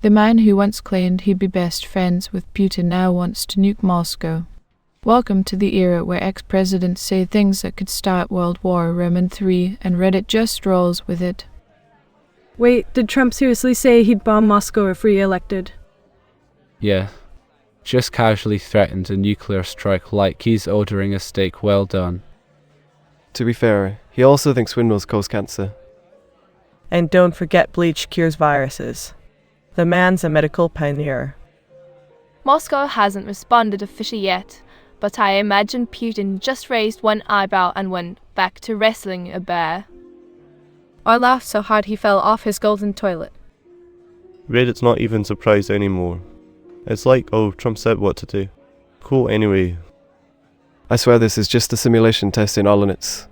The man who once claimed he'd be best friends with Putin now wants to nuke Moscow. Welcome to the era where ex-presidents say things that could start World War III and Reddit just rolls with it. Wait, did Trump seriously say he'd bomb Moscow if re-elected? Yeah. Just casually threatened a nuclear strike like he's ordering a steak well done. To be fair, he also thinks windmills cause cancer. And don't forget bleach cures viruses. The man's a medical pioneer. Moscow hasn't responded officially yet, but I imagine Putin just raised one eyebrow and went back to wrestling a bear. Or laughed so hard he fell off his golden toilet. Reddit's not even surprised anymore. It's like, oh, Trump said what to do. Cool anyway. I swear this is just a simulation test in all in its.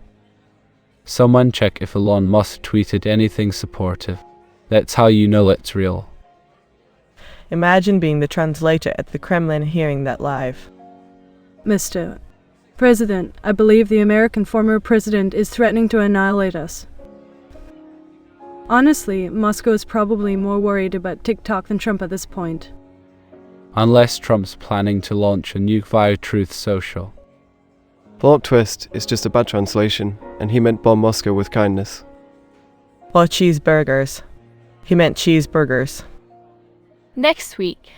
Someone check if Elon Musk tweeted anything supportive. That's how you know it's real. Imagine being the translator at the Kremlin hearing that live. Mr. President, I believe the American former president is threatening to annihilate us. Honestly, Moscow is probably more worried about TikTok than Trump at this point. Unless Trump's planning to launch a nuke via Truth Social. Plot twist, it's just a bad translation, and he meant bomb Moscow with kindness. Or cheeseburgers. He meant cheeseburgers. Next week,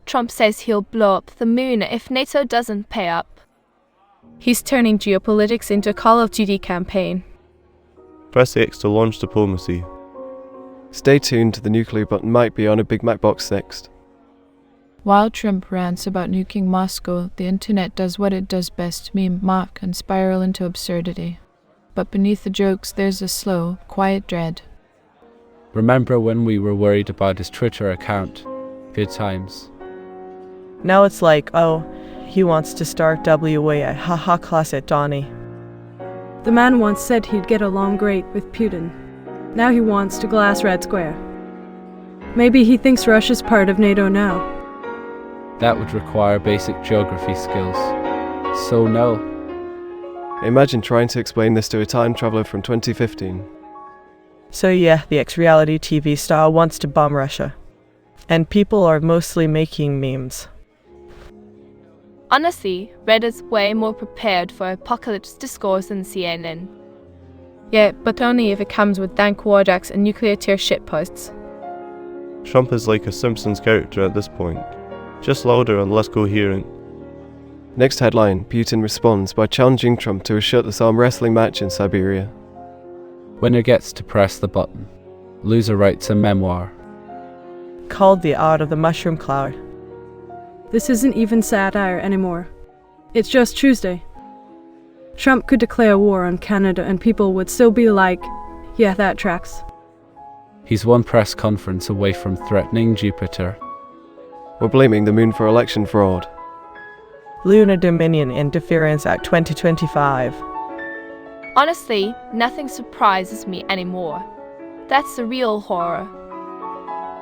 Trump says he'll blow up the moon if NATO doesn't pay up. He's turning geopolitics into a Call of Duty campaign. Press X to launch diplomacy. Stay tuned, the nuclear button might be on a Big Mac box next. While Trump rants about nuking Moscow, the internet does what it does best: meme, mock, and spiral into absurdity. But beneath the jokes there's a slow, quiet dread. Remember when we were worried about his Twitter account? Good times. Now it's like, oh, he wants to start WA, haha class at Donnie. The man once said he'd get along great with Putin. Now he wants to glass Red Square. Maybe he thinks Russia's part of NATO now. That would require basic geography skills. So no. Imagine trying to explain this to a time traveler from 2015. So yeah, the ex-reality TV star wants to bomb Russia. And people are mostly making memes. Honestly, Reddit's way more prepared for apocalypse discourse than CNN. Yeah, but only if it comes with dank warjacks and nuclear tier shitposts. Trump is like a Simpsons character at this point. Just louder and less coherent. Next headline, Putin responds by challenging Trump to a shirtless arm wrestling match in Siberia. Winner gets to press the button. Loser writes a memoir. Called the art of the mushroom cloud. This isn't even satire anymore. It's just Tuesday. Trump could declare war on Canada and people would still be like, yeah, that tracks. He's one press conference away from threatening Jupiter. We're blaming the moon for election fraud. Lunar Dominion Interference Act 2025. Honestly, nothing surprises me anymore. That's the real horror.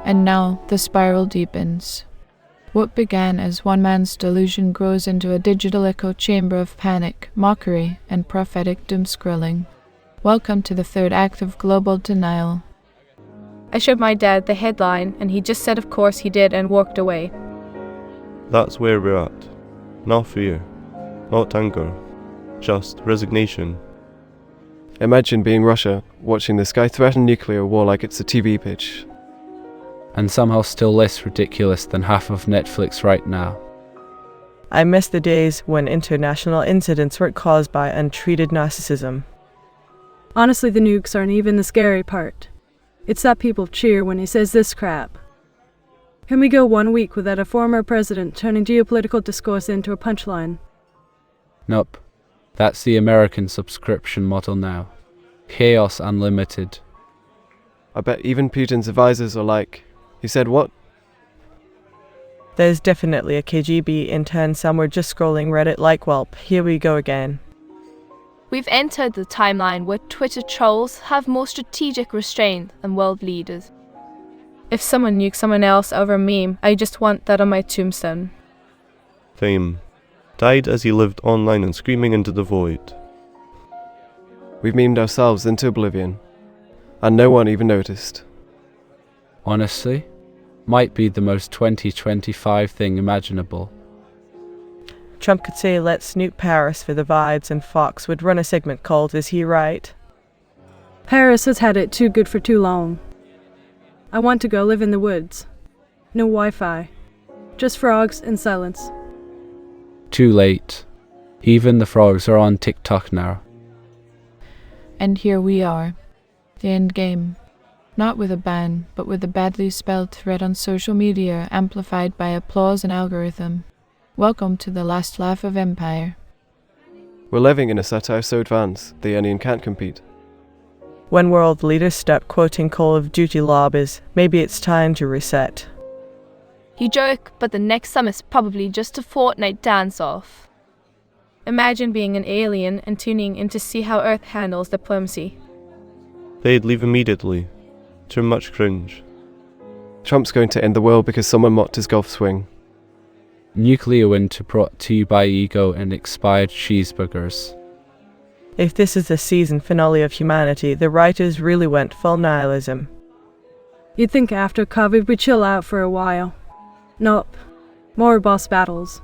And now the spiral deepens. What began as one man's delusion grows into a digital echo chamber of panic, mockery, and prophetic doom-scrolling. Welcome to the third act of global denial. I showed my dad the headline and he just said of course he did and walked away. That's where we're at. Not fear. Not anger. Just resignation. Imagine being Russia, watching this guy threaten nuclear war like it's a TV pitch. And somehow still less ridiculous than half of Netflix right now. I miss the days when international incidents were caused by untreated narcissism. Honestly, the nukes aren't even the scary part. It's that people cheer when he says this crap. Can we go 1 week without a former president turning geopolitical discourse into a punchline? Nope. That's the American subscription model now. Chaos unlimited. I bet even Putin's advisors are like, he said what? There's definitely a KGB intern somewhere just scrolling Reddit like, well, here we go again. We've entered the timeline where Twitter trolls have more strategic restraint than world leaders. If someone nukes someone else over a meme, I just want that on my tombstone. Fame. Died as he lived online and screaming into the void. We've memed ourselves into oblivion. And no one even noticed. Honestly, might be the most 2025 thing imaginable. Trump could say, let's nuke Paris for the vibes, and Fox would run a segment called Is He Right? Paris has had it too good for too long. I want to go live in the woods. No Wi-Fi. Just frogs and silence. Too late. Even the frogs are on TikTok now. And here we are, the end game. Not with a ban, but with a badly spelled thread on social media amplified by applause and algorithm. Welcome to the last laugh of empire. We're living in a satire so advanced, the Onion can't compete. When world leaders start quoting Call of Duty lobbies, maybe it's time to reset. You joke, but the next summer's probably just a Fortnite dance-off. Imagine being an alien and tuning in to see how Earth handles diplomacy. They'd leave immediately. Too much cringe. Trump's going to end the world because someone mocked his golf swing. Nuclear winter brought to you by ego and expired cheeseburgers. If this is the season finale of humanity, the writers really went full nihilism. You'd think after COVID we'd chill out for a while. Nope. More boss battles.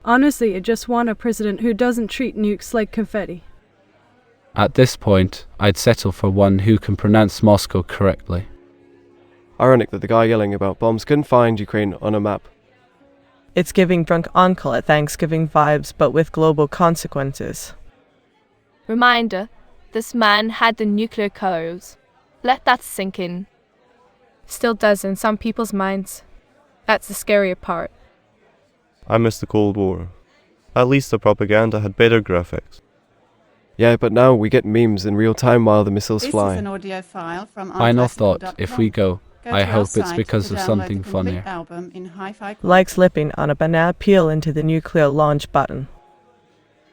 Honestly, I just want a president who doesn't treat nukes like confetti. At this point, I'd settle for one who can pronounce Moscow correctly. Ironic that the guy yelling about bombs couldn't find Ukraine on a map. It's giving drunk uncle at Thanksgiving vibes, but with global consequences. Reminder, this man had the nuclear codes. Let that sink in. Still does in some people's minds. That's the scarier part. I miss the Cold War. At least the propaganda had better graphics. Yeah, but now we get memes in real time while the missiles This fly. is an audio file from Final thought, archive.com. if we go, Go I to our hope it's site because to of download something the complete funnier. album in hi-fi Like slipping on a banana peel into the nuclear launch button.